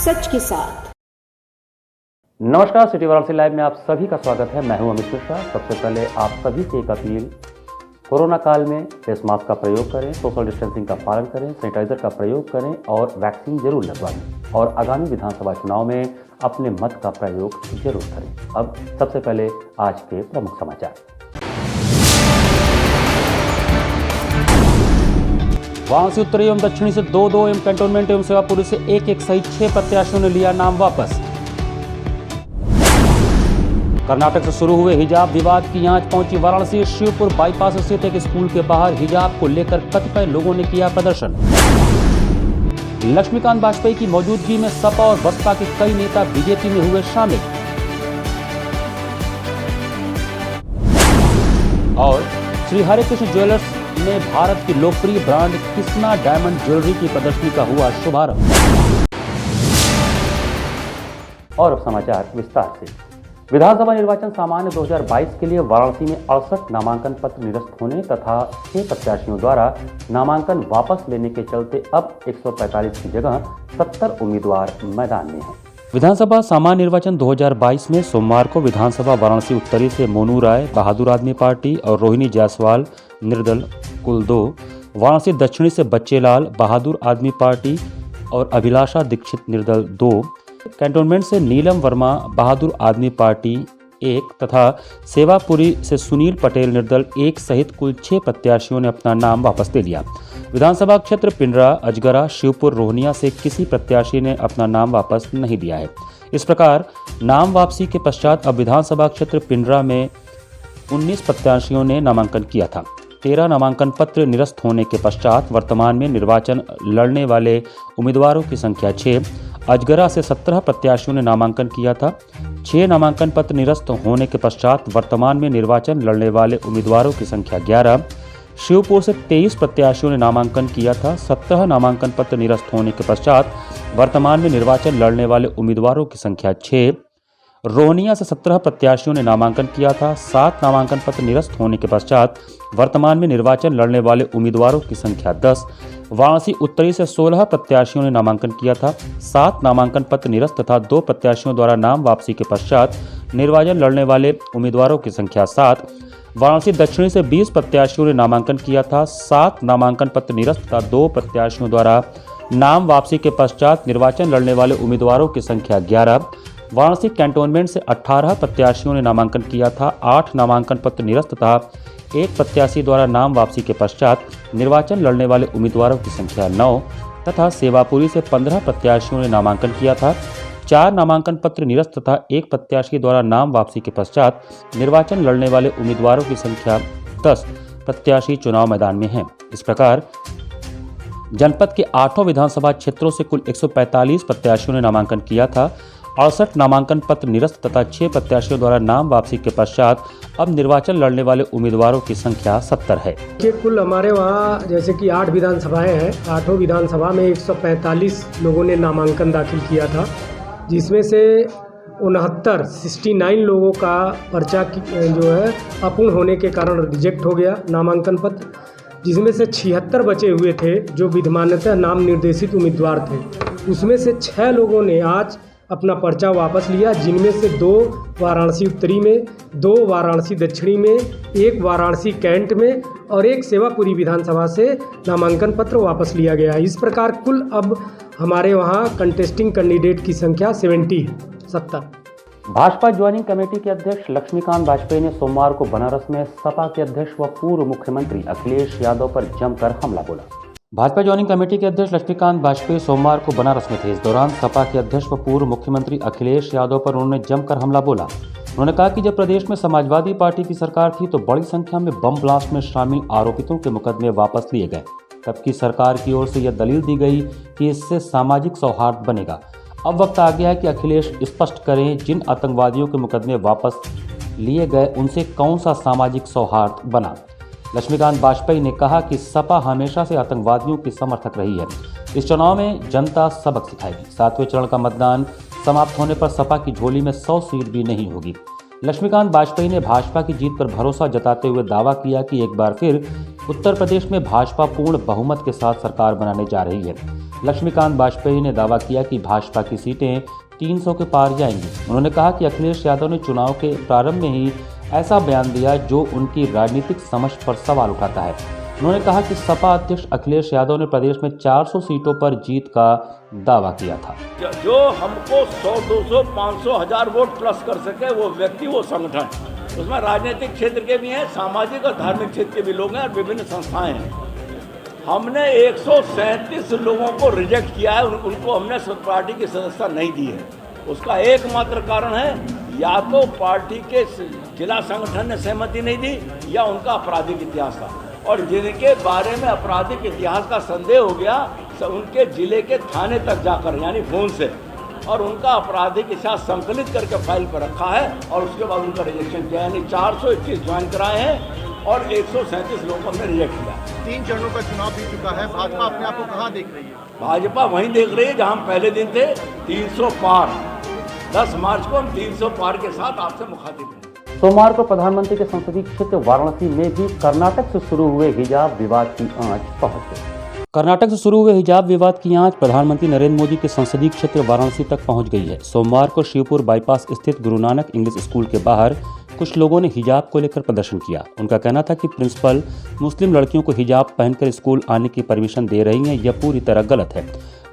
सच के साथ। नमस्कार, सिटी वाराणसी लाइव में आप सभी का स्वागत है। मैं हूं अमित मिश्रा। सबसे पहले आप सभी से एक अपील, कोरोना काल में फेस मास्क का प्रयोग करें, सोशल डिस्टेंसिंग का पालन करें, सैनिटाइजर का प्रयोग करें और वैक्सीन जरूर लगवाएं और आगामी विधानसभा चुनाव में अपने मत का प्रयोग जरूर करें। अब सबसे पहले आज के प्रमुख समाचार। वाराणसी उत्तरी एवं दक्षिणी से 2-2 एवं कैंटोनमेंट एवं सेवापुरी से 1-1 सहित 6 प्रत्याशियों ने लिया नाम वापस। कर्नाटक से शुरू हुए हिजाब विवाद की आंच पहुंची वाराणसी। शिवपुर बाईपास स्थित एक स्कूल के बाहर हिजाब को लेकर कतिपय लोगों ने किया प्रदर्शन। लक्ष्मीकांत वाजपेयी की मौजूदगी में सपा और बसपा के कई नेता बीजेपी में हुए शामिल। और श्री हरिकृष्ण ज्वेलर्स में भारत की लोकप्रिय ब्रांड कृष्णा डायमंड ज्वेलरी की प्रदर्शनी का हुआ शुभारंभ। और अब समाचार विस्तार से। विधानसभा निर्वाचन सामान्य 2022 के लिए वाराणसी में 68 नामांकन पत्र निरस्त होने तथा 6 प्रत्याशियों द्वारा नामांकन वापस लेने के चलते अब 145 की जगह 70 उम्मीदवार मैदान में हैं। विधानसभा सामान्य निर्वाचन 2022 में सोमवार को विधानसभा वाराणसी उत्तरी से मोनू राय बहादुर आदमी पार्टी और रोहिणी जायसवाल निर्दल कुल 2, वाराणसी दक्षिणी से बच्चेलाल बहादुर आदमी पार्टी और अभिलाषा दीक्षित निर्दल 2, कैंटोनमेंट से नीलम वर्मा बहादुर आदमी पार्टी 1 तथा सेवापुरी से सुनील पटेल निर्दल 1 सहित कुल 6 प्रत्याशियों ने अपना नाम वापस ले लिया। विधानसभा क्षेत्र पिंडरा, अजगरा, शिवपुर, रोहनिया से किसी प्रत्याशी ने अपना नाम वापस नहीं लिया है। इस प्रकार नाम वापसी के पश्चात अब विधानसभा क्षेत्र पिंडरा में 19 प्रत्याशियों ने नामांकन किया था। 13 नामांकन पत्र निरस्त होने के पश्चात वर्तमान में निर्वाचन लड़ने वाले उम्मीदवारों की संख्या 6, अजगरा से 17 प्रत्याशियों ने नामांकन किया था। 6 नामांकन पत्र निरस्त होने के पश्चात वर्तमान में निर्वाचन लड़ने वाले उम्मीदवारों की संख्या 11, शिवपुर से 23 प्रत्याशियों ने नामांकन किया था। 17 नामांकन पत्र निरस्त होने के पश्चात वर्तमान में निर्वाचन लड़ने वाले उम्मीदवारों की संख्या 6, रोहनिया से 17 प्रत्याशियों ने नामांकन किया था। 7 नामांकन पत्र निरस्त होने के पश्चात वर्तमान में निर्वाचन लड़ने वाले उम्मीदवारों की संख्या 10, वाराणसी उत्तरी से 16 प्रत्याशियों ने नामांकन किया था। 7 नामांकन पत्र निरस्त तथा 2 प्रत्याशियों द्वारा नाम वापसी के पश्चात निर्वाचन लड़ने वाले उम्मीदवारों की संख्या 7, वाराणसी दक्षिणी से 20 प्रत्याशियों ने नामांकन किया था। 7 नामांकन पत्र निरस्त तथा 2 प्रत्याशियों द्वारा नाम वापसी के पश्चात निर्वाचन लड़ने वाले उम्मीदवारों की संख्या 11, वाराणसी कैंटोनमेंट से 18 प्रत्याशियों ने नामांकन किया था। 8 नामांकन पत्र निरस्त तथा 1 प्रत्याशी द्वारा नाम वापसी के पश्चात निर्वाचन लड़ने वाले उम्मीदवारों की संख्या 9 तथा सेवापुरी से 15 प्रत्याशियों ने नामांकन किया था। 4 नामांकन पत्र निरस्त तथा 1 प्रत्याशी द्वारा नाम वापसी के पश्चात निर्वाचन लड़ने वाले उम्मीदवारों की संख्या 10 प्रत्याशी चुनाव मैदान में हैं। इस प्रकार जनपद के 8 विधानसभा क्षेत्रों से कुल 145 प्रत्याशियों ने नामांकन किया था। 68 नामांकन पत्र निरस्त तथा 6 प्रत्याशियों द्वारा नाम वापसी के पश्चात अब निर्वाचन लड़ने वाले उम्मीदवारों की संख्या 70 है। कुल हमारे वहाँ जैसे कि 8 विधानसभाएं हैं, 8 विधानसभा में 145 लोगों ने नामांकन दाखिल किया था, जिसमें से 69 लोगों का पर्चा जो है अपूर्ण होने के कारण रिजेक्ट हो गया नामांकन पत्र, जिसमें से 76 बचे हुए थे जो विधिमान्यतः नाम निर्देशित उम्मीदवार थे। उसमें से 6 लोगों ने आज अपना पर्चा वापस लिया, जिनमें से 2 वाराणसी उत्तरी में, 2 वाराणसी दक्षिणी में, 1 वाराणसी कैंट में और 1 सेवापुरी विधानसभा से नामांकन पत्र वापस लिया गया। इस प्रकार कुल अब हमारे वहाँ कंटेस्टिंग कैंडिडेट की संख्या 70। भाजपा ज्वाइनिंग कमेटी के अध्यक्ष लक्ष्मीकांत वाजपेयी ने सोमवार को बनारस में सपा के अध्यक्ष व पूर्व मुख्यमंत्री अखिलेश यादव पर जमकर हमला बोला। भाजपा ज्वाइनिंग कमेटी के अध्यक्ष लक्ष्मीकांत वाजपेयी सोमवार को बनारस में थे। इस दौरान सपा के अध्यक्ष व पूर्व मुख्यमंत्री अखिलेश यादव पर उन्होंने जमकर हमला बोला। उन्होंने कहा कि जब प्रदेश में समाजवादी पार्टी की सरकार थी तो बड़ी संख्या में बम ब्लास्ट में शामिल आरोपितों के मुकदमे वापस लिए गए। तब की सरकार की ओर से यह दलील दी गई कि इससे सामाजिक सौहार्द बनेगा। अब वक्त आ गया है कि अखिलेश स्पष्ट करें, जिन आतंकवादियों के मुकदमे वापस लिए गए उनसे कौन सा सामाजिक सौहार्द बना। लक्ष्मीकांत वाजपेयी ने कहा कि सपा हमेशा से आतंकवादियों की समर्थक रही है। इस चुनाव में जनता सबक सिखाएगी। 7वें चरण का मतदान समाप्त होने पर सपा की झोली में 100 सीट भी नहीं होगी। लक्ष्मीकांत वाजपेयी ने भाजपा की जीत पर भरोसा जताते हुए दावा किया कि एक बार फिर उत्तर प्रदेश में भाजपा पूर्ण बहुमत के साथ सरकार बनाने जा रही है। लक्ष्मीकांत वाजपेयी ने दावा किया कि भाजपा की सीटें 300 के पार जाएंगी। उन्होंने कहा कि अखिलेश यादव ने चुनाव के प्रारंभ में ही ऐसा बयान दिया जो उनकी राजनीतिक समझ पर सवाल उठाता है। उन्होंने कहा कि सपा अध्यक्ष अखिलेश यादव ने प्रदेश में 400 सीटों पर जीत का दावा किया था। जो हमको 100, 200, 500, 1000 वोट प्लस कर सके वो व्यक्ति, वो संगठन, उसमें राजनीतिक क्षेत्र के भी हैं, सामाजिक और धार्मिक क्षेत्र के भी लोग हैं और विभिन्न संस्थाएं हैं। हमने 137 लोगों को रिजेक्ट किया है, उनको हमने पार्टी की सदस्यता नहीं दी है। उसका एकमात्र कारण है या तो पार्टी के जिला संगठन ने सहमति नहीं दी या उनका आपराधिक इतिहास था, और जिनके बारे में आपराधिक इतिहास का संदेह हो गया उनके जिले के थाने तक जाकर यानी फोन से और उनका आपराधिक इतिहास संकलित करके फाइल पर रखा है और उसके बाद उनका रिजेक्शन किया। यानी 421 ज्वाइन कराए हैं और 137 लोगों को हमने रिजेक्ट किया। 3 चरणों का चुनाव बीत चुका है, भाजपा अपने आप को कहाँ देख रही है? भाजपा वहीं देख रही है जहाँ हम पहले दिन थे, 300 पार। 10 मार्च को हम 300 पार के साथ आपसे मुखातिब हैं। सोमवार को प्रधानमंत्री के संसदीय क्षेत्र वाराणसी में भी कर्नाटक से शुरू हुए हिजाब विवाद की आंच पहुंच गई। कर्नाटक से शुरू हुए हिजाब विवाद की आंच प्रधानमंत्री नरेंद्र मोदी के संसदीय क्षेत्र वाराणसी तक पहुंच गई है। सोमवार को शिवपुर बाईपास स्थित गुरु नानक इंग्लिश स्कूल के बाहर कुछ लोगों ने हिजाब को लेकर प्रदर्शन किया। उनका कहना था कि प्रिंसिपल मुस्लिम लड़कियों को हिजाब पहनकर स्कूल आने की परमिशन दे रही हैं, यह पूरी तरह गलत है।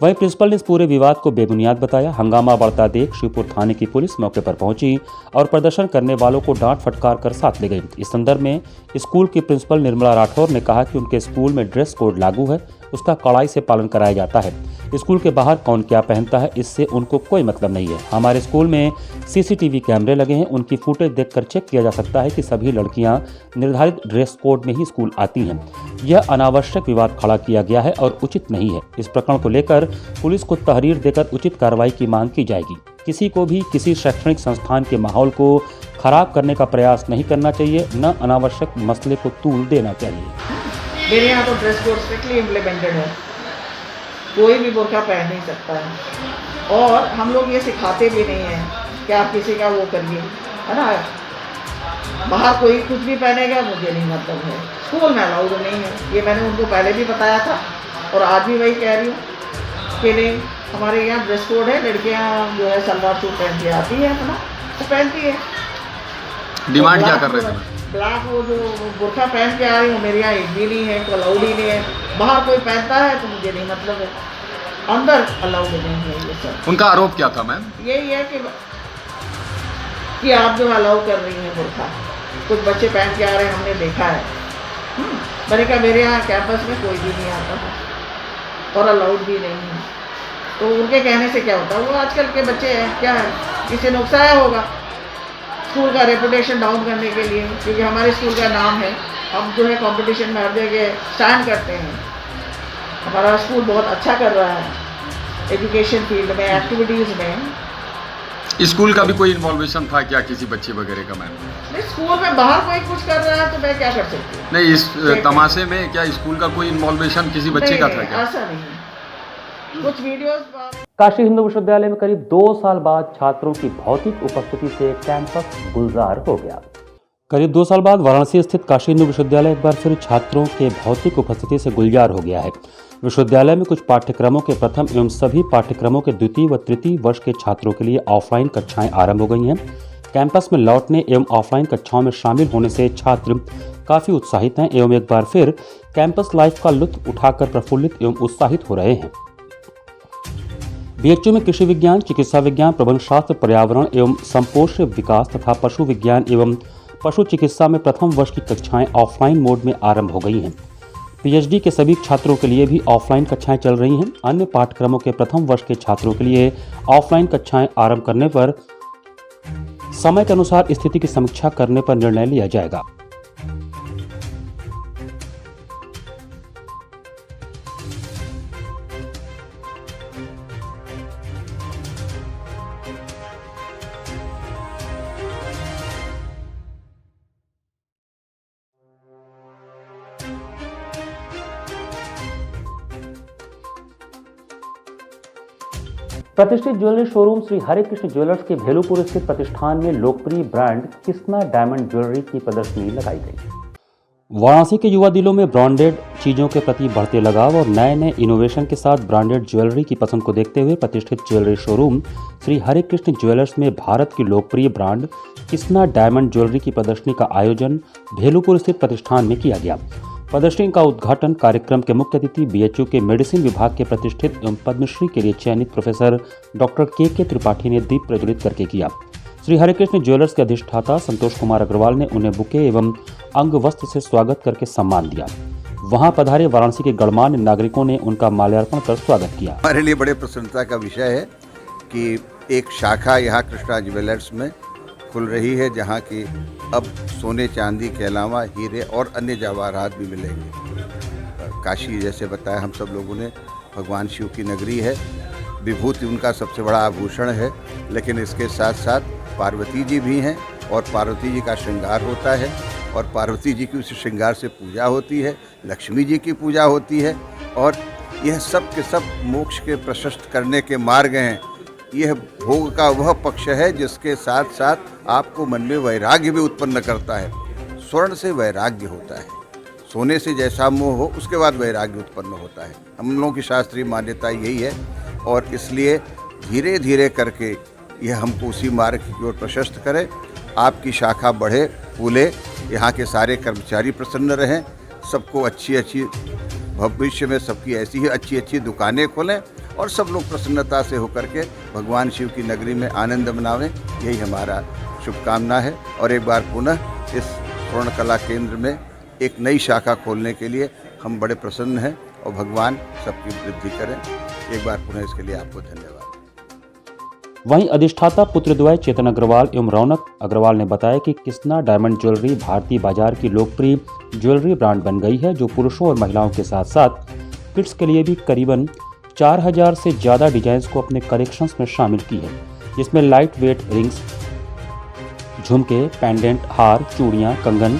वहीं प्रिंसिपल ने इस पूरे विवाद को बेबुनियाद बताया। हंगामा बढ़ता देख शिवपुर थाने की पुलिस मौके पर पहुंची और प्रदर्शन करने वालों को डांट फटकार कर साथ ले गई। इस संदर्भ में स्कूल की प्रिंसिपल निर्मला राठौर ने कहा कि उनके स्कूल में ड्रेस कोड लागू है, उसका कड़ाई से पालन कराया जाता है। स्कूल के बाहर कौन क्या पहनता है इससे उनको कोई मतलब नहीं है। हमारे स्कूल में सीसीटीवी कैमरे लगे हैं, उनकी फुटेज देखकर चेक किया जा सकता है कि सभी लड़कियां निर्धारित ड्रेस कोड में ही स्कूल आती हैं। यह अनावश्यक विवाद खड़ा किया गया है और उचित नहीं है। इस प्रकरण को लेकर पुलिस को तहरीर देकर उचित कार्रवाई की मांग की जाएगी। किसी को भी किसी शैक्षणिक संस्थान के माहौल को खराब करने का प्रयास नहीं करना चाहिए, न अनावश्यक मसले को तूल देना चाहिए। मेरे यहाँ तो ड्रेस कोड स्ट्रिक्टली इम्प्लीमेंटेड है, कोई भी बुर्का पहन नहीं सकता है और हम लोग ये सिखाते भी नहीं हैं कि आप किसी का वो करिए, है ना। बाहर कोई कुछ भी पहनेगा मुझे नहीं मतलब है, स्कूल में अलाउड नहीं है। ये मैंने उनको पहले भी बताया था और आज भी वही कह रही हूँ कि नहीं, हमारे यहाँ ड्रेस कोड है। लड़कियाँ जो है सलवार सूट पहन के आती है, अपना वो पहनती है। डिमांड क्या कर रहे थे? ब्लैक वो जो बुर्का पहन के आ रही हूँ, मेरे यहाँ एक भी नहीं है, कोई अलाउड ही नहीं है। बाहर कोई पहनता है तो मुझे नहीं मतलब है, अंदर अलाउड नहीं है ये सब। उनका आरोप क्या था मैम? यही है कि आप जो अलाउ कर रही हैं बुर्का, कुछ बच्चे पहन के आ रहे हैं, हमने देखा है। मैंने कहा मेरे यहाँ कैंपस में कोई भी नहीं आता था और अलाउड भी नहीं है, तो उनके कहने से क्या होता है? वो आजकल के बच्चे हैं, क्या है, किसी ने उकसाया होगा स्कूल का रेपुटेशन डाउन करने के लिए, क्योंकि हमारे स्कूल का नाम है। हम जो है कंपटीशन में हर जगह स्टैंड करते हैं। हमारा स्कूल बहुत अच्छा कर रहा है एजुकेशन फील्ड में, एक्टिविटीज़ में। स्कूल का भी कोई इन्वॉल्वेशन था क्या किसी बच्चे वगैरह का मैम? नहीं, स्कूल में बाहर कोई कुछ कर रहा है तो मैं क्या कर सकती हूँ? नहीं, इस तमाशे में क्या स्कूल का कोई इन्वॉल्वेशन किसी बच्चे का था क्या? ऐसा नहीं, कुछ वीडियोस। काशी हिंदू विश्वविद्यालय में करीब 2 साल बाद छात्रों की भौतिक उपस्थिति से कैंपस गुलजार हो गया। करीब 2 साल बाद वाराणसी स्थित काशी हिंदू विश्वविद्यालय एक बार फिर छात्रों के भौतिक उपस्थिति से गुलजार हो गया है। विश्वविद्यालय में कुछ पाठ्यक्रमों के प्रथम एवं सभी पाठ्यक्रमों के द्वितीय व तृतीय वर्ष के छात्रों के लिए ऑफलाइन कक्षाएं आरंभ हो गई हैं। कैंपस में लौटने एवं ऑफलाइन कक्षाओं में शामिल होने से छात्र काफी उत्साहित हैं एवं एक बार फिर कैंपस लाइफ का लुत्फ उठाकर प्रफुल्लित एवं उत्साहित हो रहे हैं। बीएचयू में कृषि विज्ञान, चिकित्सा विज्ञान, प्रबंध शास्त्र, पर्यावरण एवं संपोष्य विकास तथा पशु विज्ञान एवं पशु चिकित्सा में प्रथम वर्ष की कक्षाएं ऑफलाइन मोड में आरंभ हो गई हैं। पीएचडी के सभी छात्रों के लिए भी ऑफलाइन कक्षाएं चल रही हैं। अन्य पाठ्यक्रमों के प्रथम वर्ष के छात्रों के लिए ऑफलाइन कक्षाएं आरंभ करने पर समय के अनुसार स्थिति की समीक्षा करने पर निर्णय लिया जाएगा। प्रतिष्ठित ज्वेलरी शोरूम श्री हरे कृष्ण ज्वेलर्स के भेलूपुर स्थित प्रतिष्ठान में लोकप्रिय ब्रांड किस्ना डायमंड ज्वेलरी की प्रदर्शनी लगाई गई। वाराणसी के युवा दिलों में ब्रांडेड चीजों के प्रति बढ़ते लगाव और नए नए इनोवेशन के साथ ब्रांडेड ज्वेलरी की पसंद को देखते हुए प्रतिष्ठित ज्वेलरी शोरूम श्री हरे कृष्ण ज्वेलर्स में भारत की लोकप्रिय ब्रांड कृष्णा डायमंड ज्वेलरी की प्रदर्शनी का आयोजन भेलूपुर स्थित प्रतिष्ठान में किया गया। प्रदर्शनी का उद्घाटन कार्यक्रम के मुख्य अतिथि बीएचयू के मेडिसिन विभाग के प्रतिष्ठित एवं पद्मश्री के लिए चयनित प्रोफेसर डॉक्टर के त्रिपाठी ने दीप प्रज्वलित करके किया। श्री हरिकृष्ण ज्वेलर्स के अधिष्ठाता संतोष कुमार अग्रवाल ने उन्हें बुके एवं अंग वस्त्र से स्वागत करके सम्मान दिया। वहां पधारे वाराणसी के गणमान्य नागरिकों ने उनका माल्यार्पण कर स्वागत किया। हमारे लिए बड़े प्रसन्नता का विषय है कि एक शाखा यहाँ कृष्णा ज्वेलर्स में खुल रही है, जहाँ की अब सोने चांदी के अलावा हीरे और अन्य जवाहरात भी मिलेंगे। काशी जैसे बताया हम सब लोगों ने भगवान शिव की नगरी है, विभूति उनका सबसे बड़ा आभूषण है, लेकिन इसके साथ साथ पार्वती जी भी हैं और पार्वती जी का श्रृंगार होता है और पार्वती जी की उस श्रृंगार से पूजा होती है, लक्ष्मी जी की पूजा होती है और यह सब के सब मोक्ष के प्रशस्त करने के मार्ग हैं। यह भोग का वह पक्ष है जिसके साथ साथ आपको मन में वैराग्य भी उत्पन्न करता है। स्वर्ण से वैराग्य होता है, सोने से जैसा मोह हो उसके बाद वैराग्य उत्पन्न होता है। हम लोगों की शास्त्रीय मान्यता यही है और इसलिए धीरे धीरे करके यह हमको उसी मार्ग की ओर प्रशस्त करे। आपकी शाखा बढ़े फूले, यहाँ के सारे कर्मचारी प्रसन्न रहें, सबको अच्छी भविष्य में सबकी ऐसी ही अच्छी दुकानें खोलें और सब लोग प्रसन्नता से होकर के भगवान शिव की नगरी में आनंद मनावें, यही हमारा शुभकामना है। और एक बार पुनः इस स्वर्ण कला केंद्र में एक नई शाखा खोलने के लिए हम बड़े प्रसन्न हैं और भगवान सबकी वृद्धि करें। एक बार पुनः इसके लिए आपको धन्यवाद। वहीं अधिष्ठाता पुत्रद्वय चेतन अग्रवाल एवं रौनक अग्रवाल ने बताया कि कृष्णा डायमंड ज्वेलरी भारतीय बाजार की लोकप्रिय ज्वेलरी ब्रांड बन गई है, जो पुरुषों और महिलाओं के साथ साथ किड्स के लिए भी करीबन 4000 से ज़्यादा डिजाइन्स को अपने कलेक्शंस में शामिल की है, जिसमें लाइट वेट रिंग्स, झुमके, पेंडेंट, हार, चूड़ियाँ, कंगन,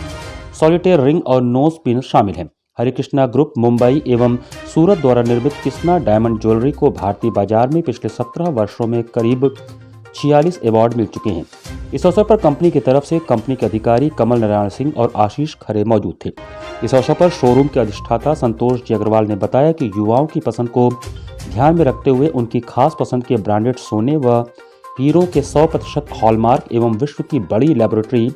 सॉलिटेयर रिंग और नोज पिन शामिल हैं। हरिकृष्णा ग्रुप मुंबई एवं सूरत द्वारा निर्मित कृष्णा डायमंड ज्वेलरी को भारतीय बाजार में पिछले 17 वर्षों में करीब 46 अवार्ड मिल चुके हैं। इस अवसर पर कंपनी की तरफ से कंपनी के अधिकारी कमल नारायण सिंह और आशीष खरे मौजूद थे। इस अवसर पर शोरूम के अधिष्ठाता संतोष जी अग्रवाल ने बताया कि युवाओं की पसंद को ध्यान में रखते हुए उनकी खास पसंद के ब्रांडेड सोने व हीरों के 100% हॉलमार्क एवं विश्व की बड़ी लेबोरेटरी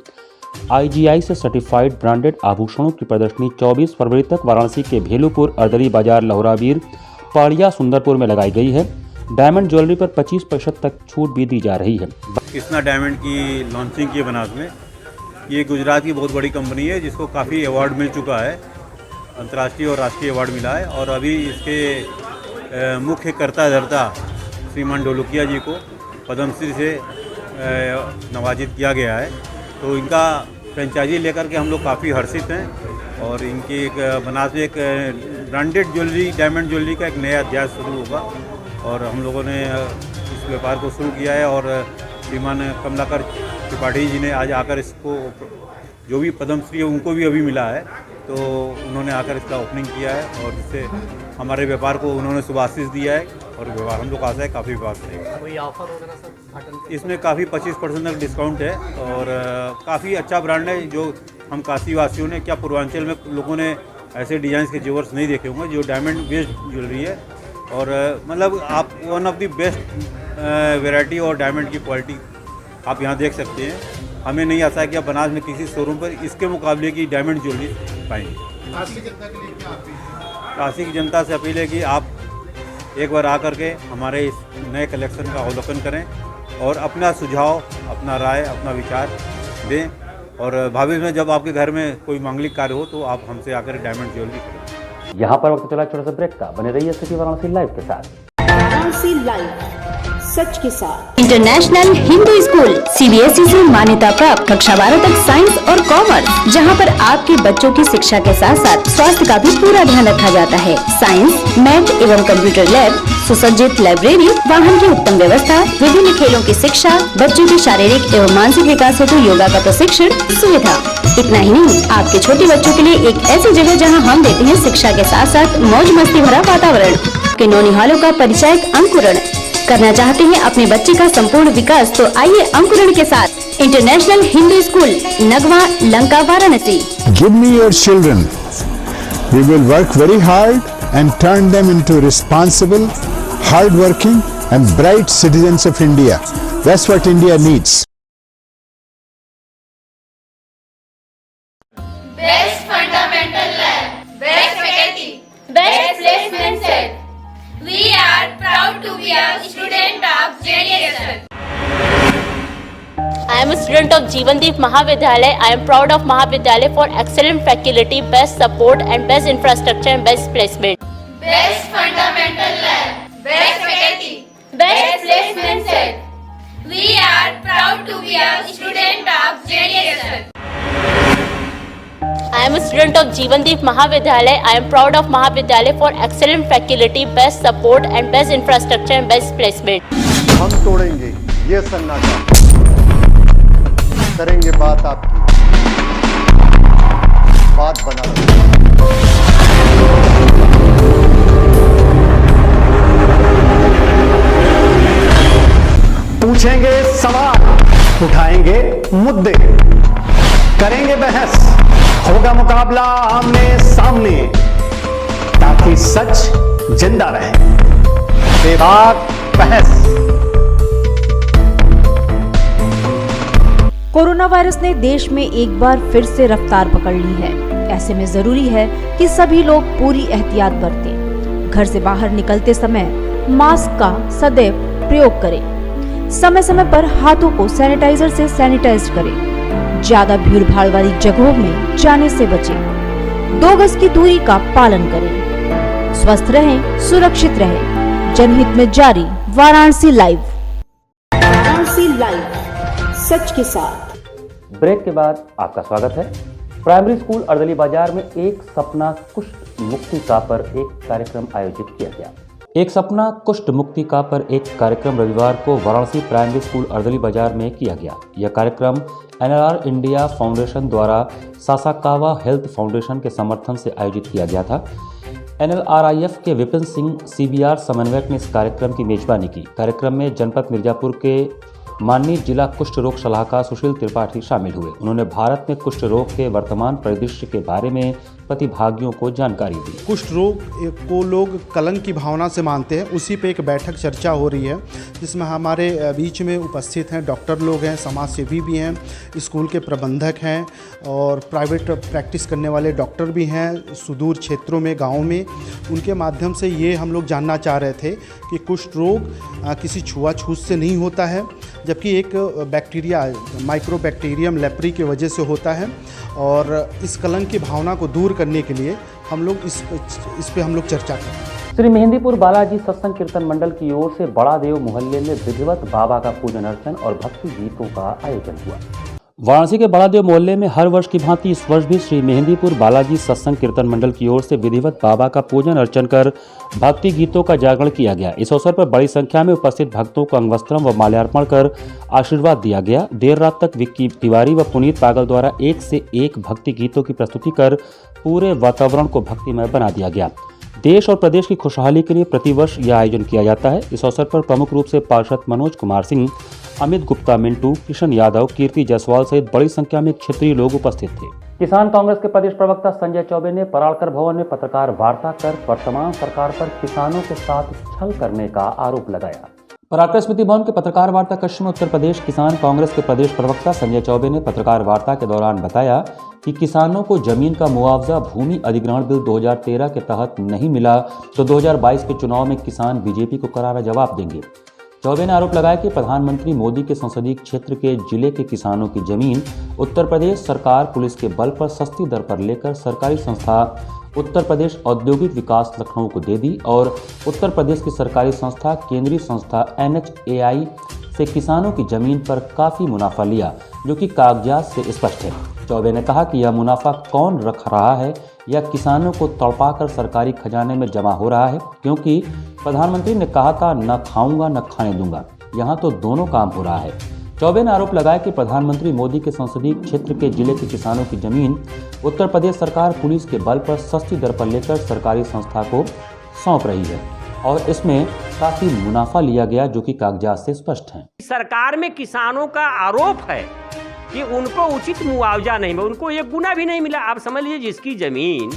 IGI से सर्टिफाइड ब्रांडेड आभूषणों की प्रदर्शनी 24 फरवरी तक वाराणसी के भेलूपुर, अर्दली बाजार, लहुरावीर, पाड़िया, सुंदरपुर में लगाई गई है। डायमंड ज्वेलरी पर 25% तक छूट भी दी जा रही है। कृष्णा डायमंड की लॉन्चिंग की बनारस में। ये गुजरात की बहुत बड़ी कंपनी है जिसको काफ़ी अवार्ड मिल चुका है, अंतर्राष्ट्रीय और राष्ट्रीय अवार्ड मिला है और अभी इसके मुख्य कर्ता धर्ता श्रीमान ढोलकिया जी को पद्मश्री से नवाजित किया गया है। तो इनका फ्रेंचाइजी लेकर के हम लोग काफ़ी हर्षित हैं और इनकी एक बनारस में एक ब्रांडेड ज्वेलरी, डायमंड ज्वेलरी का एक नया अध्याय शुरू होगा और हम लोगों ने इस व्यापार को शुरू किया है और श्रीमान कमलाकर त्रिपाठी जी ने आज आकर इसको, जो भी पद्मश्री है उनको भी अभी मिला है, तो उन्होंने आकर इसका ओपनिंग किया है और जिससे हमारे व्यापार को उन्होंने शुभाशीष दिया है और व्यवहार हम लोग आशा है काफ़ी विकास रहेगा। कोई ऑफर वगैरह सर इसमें काफ़ी 25% तक डिस्काउंट है और काफ़ी अच्छा ब्रांड है। जो हम काशी वासियों ने, क्या पूर्वांचल में लोगों ने ऐसे डिजाइन के जेवर्स नहीं देखे होंगे, जो डायमंड बेस्ड ज्वेलरी है और मतलब आप one of the best variety और डायमंड की क्वालिटी आप यहाँ देख सकते हैं। हमें नहीं आता है कि आप बनारस में किसी शोरूम पर इसके मुकाबले की डायमंड ज्वेलरी पाएंगे। काशी की जनता से अपील है कि आप एक बार आकर के हमारे इस नए कलेक्शन का अवलोकन करें और अपना सुझाव, अपना राय, अपना विचार दें और भविष्य में जब आपके घर में कोई मांगलिक कार्य हो तो आप हमसे आकर डायमंड ज्वेलरी करें। यहाँ पर वक्त चला छोटा सा ब्रेक का, बने रहिए सिटी वाराणसी लाइव के साथ। वाराणसी लाइव, सच के साथ। इंटरनेशनल हिंदू स्कूल CBSE से मान्यता प्राप्त कक्षा 12 तक साइंस और कॉमर्स, जहां पर आपके बच्चों की शिक्षा के साथ साथ स्वास्थ्य का भी पूरा ध्यान रखा जाता है। साइंस, मैथ एवं कंप्यूटर लैब, सुसज्जित लाइब्रेरी, वाहन की उत्तम व्यवस्था, विभिन्न खेलों की शिक्षा, बच्चों के शारीरिक एवं मानसिक विकास हेतु योगा का प्रशिक्षण सुविधा। इतना ही नहीं, आपके छोटे बच्चों के लिए एक ऐसी जगह जहाँ हम देते हैं शिक्षा के साथ साथ मौज मस्ती भरा वातावरण के नौनिहालों का परिचय अंकुरण। करना चाहते हैं अपने बच्चे का संपूर्ण विकास, तो आइए अंकुरण के साथ international Hindu school, Nagwa, Lanka, Varanasi. Give me your children. We will work very hard and turn them into responsible, hard-working and bright citizens of India. That's what India needs. Best fundamental lab, best faculty, best placement set. We are proud to be a student of JDSN. I am a student of Jeevandeep Mahavidyalaya. I am proud of Mahavidyalaya for excellent faculty, best support and best infrastructure and best placement. Best fundamental lab, best faculty, best placement set. We are proud to be a student of JDSN. I am a student of Jeevandeep Mahavidyalaya. I am proud of Mahavidyalaya for excellent faculty, best support and best infrastructure and best placement. हम तोड़ेंगे ये सन्नाटा, करेंगे बात आपकी, बात बना पूछेंगे सवाल, उठाएंगे मुद्दे, करेंगे बहस, होगा मुकाबला आमने सामने, ताकि सच जिंदा रहे। बेबाक बहस। कोरोना वायरस ने देश में एक बार फिर से रफ्तार पकड़ ली है। ऐसे में जरूरी है कि सभी लोग पूरी एहतियात बरतें। घर से बाहर निकलते समय मास्क का सदैव प्रयोग करें। समय समय पर हाथों को सैनिटाइजर से सैनिटाइज करें। ज्यादा भीड़ भाड़ वाली जगहों में जाने से बचें। 2 गज की दूरी का पालन करें। स्वस्थ रहें, सुरक्षित रहें। जनहित में जारी वाराणसी लाइव। वाराणसी लाइव, सच के साथ। ब्रेक के बाद आपका स्वागत है। प्राइमरी स्कूल अर्दली बाजार में एक सपना कुष्ठ मुक्तिका पर एक कार्यक्रम आयोजित किया गया। एक सपना कुष्ठ मुक्तिका पर एक कार्यक्रम रविवार को वाराणसी प्राइमरी स्कूल अर्दली बाजार में किया गया। यह कार्यक्रम NLR इंडिया फाउंडेशन द्वारा सासाकावा हेल्थ फाउंडेशन के समर्थन से आयोजित किया गया था। NLRIF के विपिन सिंह CBR समन्वयक ने इस कार्यक्रम की मेजबानी की। कार्यक्रम में जनपद मिर्जापुर के माननीय जिला कुष्ठ रोग सलाहकार सुशील त्रिपाठी शामिल हुए। उन्होंने भारत में कुष्ठ रोग के वर्तमान परिदृश्य के बारे में प्रतिभागियों को जानकारी दी। कुष्ठ रोग को लोग कलंक की भावना से मानते हैं। उसी पे एक बैठक चर्चा हो रही है, जिसमें हमारे बीच में उपस्थित हैं डॉक्टर लोग हैं, समाज सेवी भी हैं, स्कूल के प्रबंधक हैं और प्राइवेट प्रैक्टिस करने वाले डॉक्टर भी हैं सुदूर क्षेत्रों में, गाँव में। उनके माध्यम से ये हम लोग जानना चाह रहे थे कि कुष्ठ रोग किसी छुआछूत से नहीं होता है, जबकि एक बैक्टीरिया माइक्रोबैक्टीरियम लेप्री की वजह से होता है। और इस कलंक की भावना को दूर करने के लिए हम लोग इस पे हम लोग चर्चा करें। श्री मेहंदीपुर बालाजी सत्संग कीर्तन मंडल की ओर से बड़ा देव मोहल्ले में विधिवत बाबा का पूजन अर्चन और भक्ति गीतों का आयोजन हुआ। वाराणसी के बड़ा देव मोहल्ले में हर वर्ष की भांति इस वर्ष भी श्री मेहंदीपुर बालाजी सत्संग कीर्तन मंडल की ओर से विधिवत बाबा का पूजन अर्चन कर भक्ति गीतों का जागरण किया गया। इस अवसर पर बड़ी संख्या में उपस्थित भक्तों को अंगवस्त्रम व माल्यार्पण कर आशीर्वाद दिया गया। देर रात तक विक्की तिवारी व पुनीत पागल द्वारा एक से एक भक्ति गीतों की प्रस्तुति कर पूरे वातावरण को भक्तिमय बना दिया गया। देश और प्रदेश की खुशहाली के लिए प्रतिवर्ष यह आयोजन किया जाता है। इस अवसर पर प्रमुख रूप से पार्षद मनोज कुमार सिंह, अमित गुप्ता, मिंटू, किशन यादव, कीर्ति जायसवाल सहित बड़ी संख्या में क्षेत्रीय लोग उपस्थित थे। किसान कांग्रेस के प्रदेश प्रवक्ता संजय चौबे ने पराड़कर भवन में पत्रकार वार्ता कर वर्तमान सरकार पर किसानों के साथ छल करने का आरोप लगाया। पराड़कर स्मृति भवन के पत्रकार वार्ता कक्ष में उत्तर प्रदेश किसान कांग्रेस के प्रदेश प्रवक्ता संजय चौबे ने पत्रकार वार्ता के दौरान बताया कि किसानों को जमीन का मुआवजा भूमि अधिग्रहण बिल 2013 के तहत नहीं मिला तो 2022 के चुनाव में किसान बीजेपी को करारा जवाब देंगे। चौबे ने आरोप लगाया कि प्रधानमंत्री मोदी के संसदीय क्षेत्र के जिले के किसानों की जमीन उत्तर प्रदेश सरकार पुलिस के बल पर सस्ती दर पर लेकर सरकारी संस्था उत्तर प्रदेश औद्योगिक विकास लखनऊ को दे दी और उत्तर प्रदेश की सरकारी संस्था केंद्रीय संस्था NHAI से किसानों की जमीन पर काफ़ी मुनाफा लिया, जो कि कागजात से स्पष्ट है। चौबे ने कहा कि यह मुनाफा कौन रख रहा है या किसानों को तड़पाकर सरकारी खजाने में जमा हो रहा है, क्योंकि प्रधानमंत्री ने कहा था न खाऊंगा न खाने दूंगा। यहाँ तो दोनों काम हो रहा है। चौबे ने आरोप लगाया कि प्रधानमंत्री मोदी के संसदीय क्षेत्र के जिले के किसानों की जमीन उत्तर प्रदेश सरकार पुलिस के बल पर सस्ती दर पर लेकर सरकारी संस्था को सौंप रही है और इसमें काफी मुनाफा लिया गया, जो कि कागजात से स्पष्ट है। सरकार में किसानों का आरोप है कि उनको उचित मुआवजा नहीं मिला, उनको एक गुना भी नहीं मिला। आप समझ लीजिए, जिसकी जमीन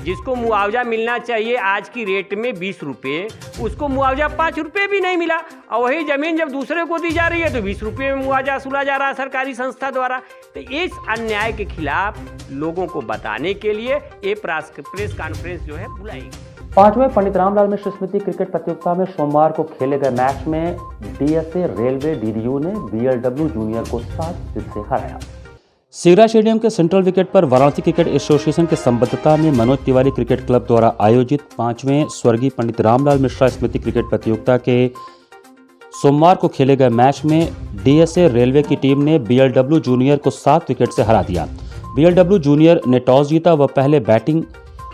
जिसको मुआवजा मिलना चाहिए आज की रेट में 20 रुपये, उसको मुआवजा 5 रुपये भी नहीं मिला। और वही ज़मीन जब दूसरे को दी जा रही है तो 20 रुपये में मुआवजा वसूला जा रहा है सरकारी संस्था द्वारा। तो इस अन्याय के खिलाफ लोगों को बताने के लिए ये प्रेस कॉन्फ्रेंस जो है बुलाई गई। 5वें पंडित रामलाल मिश्र स्मृति क्रिकेट प्रतियोगिता में सोमवार को खेले गए मैच में डीएसए रेलवे डीडीयू ने बीएलडब्ल्यू जूनियर को 7 विकेट से हराया। सीगरा स्टेडियम के सेंट्रल विकेट पर वाराणसी क्रिकेट एसोसिएशन के संबद्धता में मनोज तिवारी क्रिकेट क्लब द्वारा आयोजित 5वें स्वर्गीय पंडित रामलाल मिश्रा स्मृति क्रिकेट प्रतियोगिता के सोमवार को खेले गए मैच में डीएसए रेलवे की टीम ने बीएलडब्ल्यू जूनियर को 7 विकेट से हरा दिया। बीएलडब्ल्यू जूनियर ने टॉस जीता व पहले बैटिंग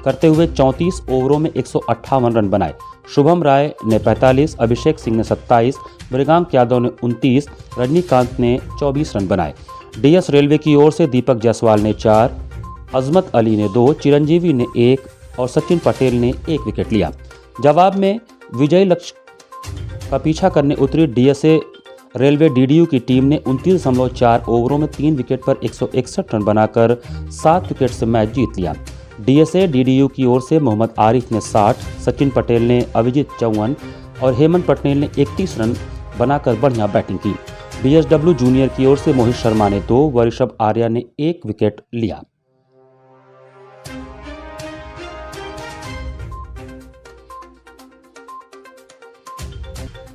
करते हुए 34 ओवरों में 158 रन बनाए। शुभम राय ने 45, अभिषेक सिंह ने 27, मृगांक यादव ने 29, रजनीकांत ने 24 रन बनाए। डीएस रेलवे की ओर से दीपक जायसवाल ने 4, अजमत अली ने 2, चिरंजीवी ने 1 और सचिन पटेल ने 1 विकेट लिया। जवाब में विजयी लक्ष्य का पीछा करने उतरी डीएसए रेलवे डीडीयू की टीम ने 29.4 ओवरों में 3 विकेट पर 161 रन बनाकर 7 विकेट से मैच जीत लिया। डीएसए डीडीयू की ओर से मोहम्मद आरिफ ने 60, सचिन पटेल ने अभिजीत 54 और हेमंत पटेल ने 31 रन बनाकर बढ़िया बैटिंग की। बीएसडब्ल्यू जूनियर की ओर से मोहित शर्मा ने 2 व ऋषभ आर्या ने 1 विकेट लिया।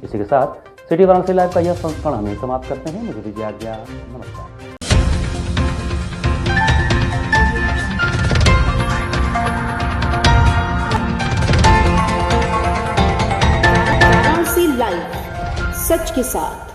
इसी के साथ सिटी वाराणसी लाइव का यह संस्करण हमें समाप्त करते हैं। मुझे दीजिए आज्ञा, नमस्कार। लाइव सच के साथ।